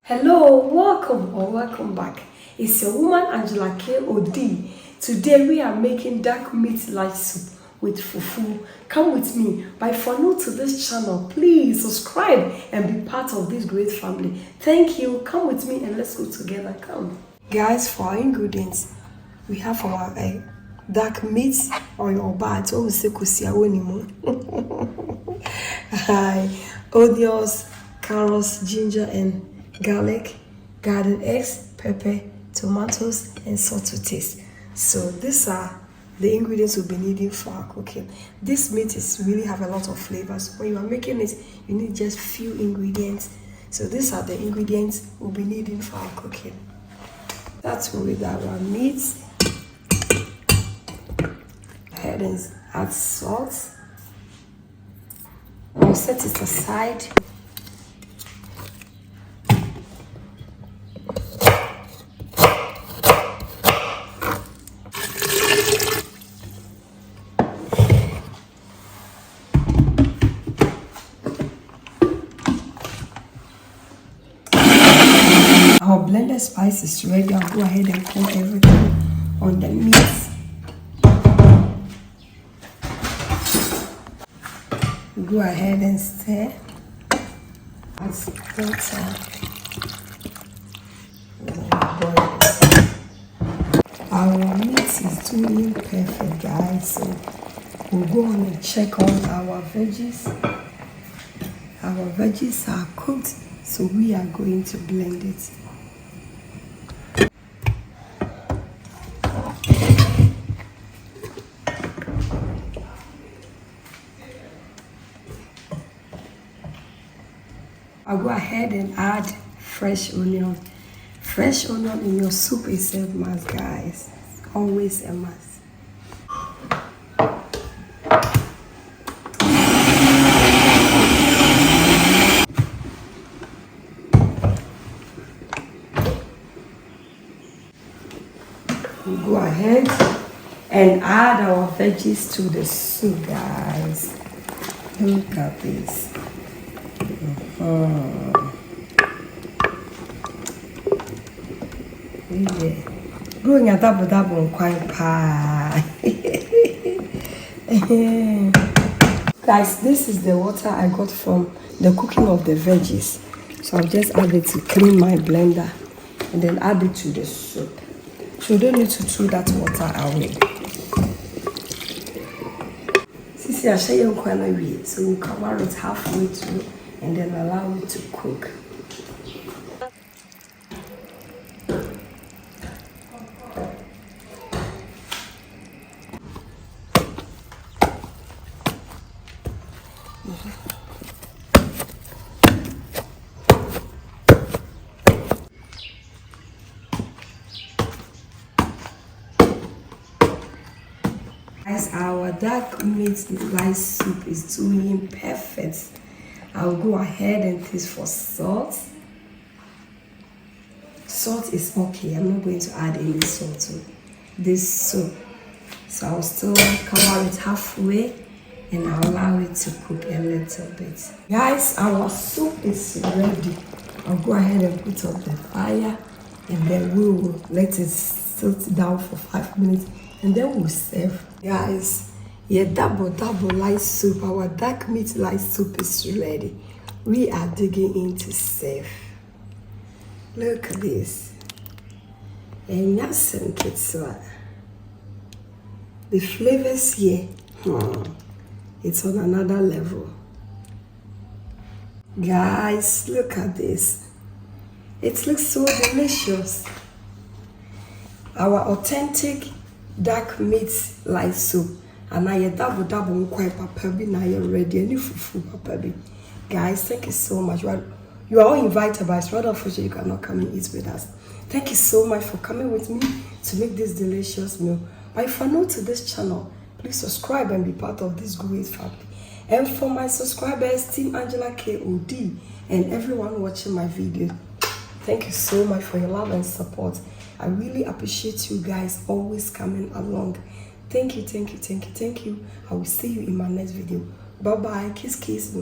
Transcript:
Hello, welcome or welcome back. It's your woman Angela K.O.D. Today we are making dark meat light soup with fufu. Come with me. But if you're new to this channel, please subscribe and be part of this great family. Thank you. Come with me and let's go together. Come. Guys, for our ingredients, we have our dark meat or your bat. Oh, we say Hi, onions, carrots, ginger, and garlic, garden eggs, pepper, tomatoes, and salt to taste. So these are the ingredients we'll be needing for our cooking. This meat is really have a lot of flavors. When you are making it, you need just few ingredients. So these are the ingredients we'll be needing for our cooking. That's with our meat. Ahead and add salt. I'll set it aside. Our blended spice is ready. I'll go ahead and pour everything on the meat. Go ahead and stir. Add water. Our meat is doing perfect, guys. So we'll go on and check on our veggies. Our veggies are cooked, so we are going to blend it. I'll go ahead and add fresh onion. Fresh onion in your soup is a must, guys. Always a must. We'll go ahead and add our veggies to the soup, guys. Look at this. Yeah. Going at Dabodabo quite pie. Guys, this is the water I got from the cooking of the veggies. So I'll just add it to clean my blender and then add it to the soup. So you don't need to throw that water away. Sisi, I'll show you quite so we'll cover it halfway through and then allow it to cook. Guys, our dark meat rice soup is doing perfect. I'll go ahead and taste for salt. Salt is okay. I'm not going to add any salt to this soup. So I'll still cover it halfway and I'll allow it to cook a little bit. Guys, our soup is ready. I'll go ahead and put up the fire and then we will let it sit down for 5 minutes and then we'll serve. Guys, yeah, Dabodabo light soup, our dark meat light soup is ready. We are digging in to serve. Look at this. And yes, the flavors here, it's on another level. Guys, look at this. It looks so delicious. Our authentic dark meat light soup. And I Dabodabo quite papa bi na you ready any fufu papa bi. Guys, thank you so much. You are all invited, but it's rather unfortunate you cannot come and eat with us. Thank you so much for coming with me to make this delicious meal. But if you're new to this channel, please subscribe and be part of this great family. And for my subscribers, Team Angela K.O.D. and everyone watching my video, thank you so much for your love and support. I really appreciate you guys always coming along. Thank you, thank you, thank you, thank you. I will see you in my next video. Bye bye. Kiss, kiss.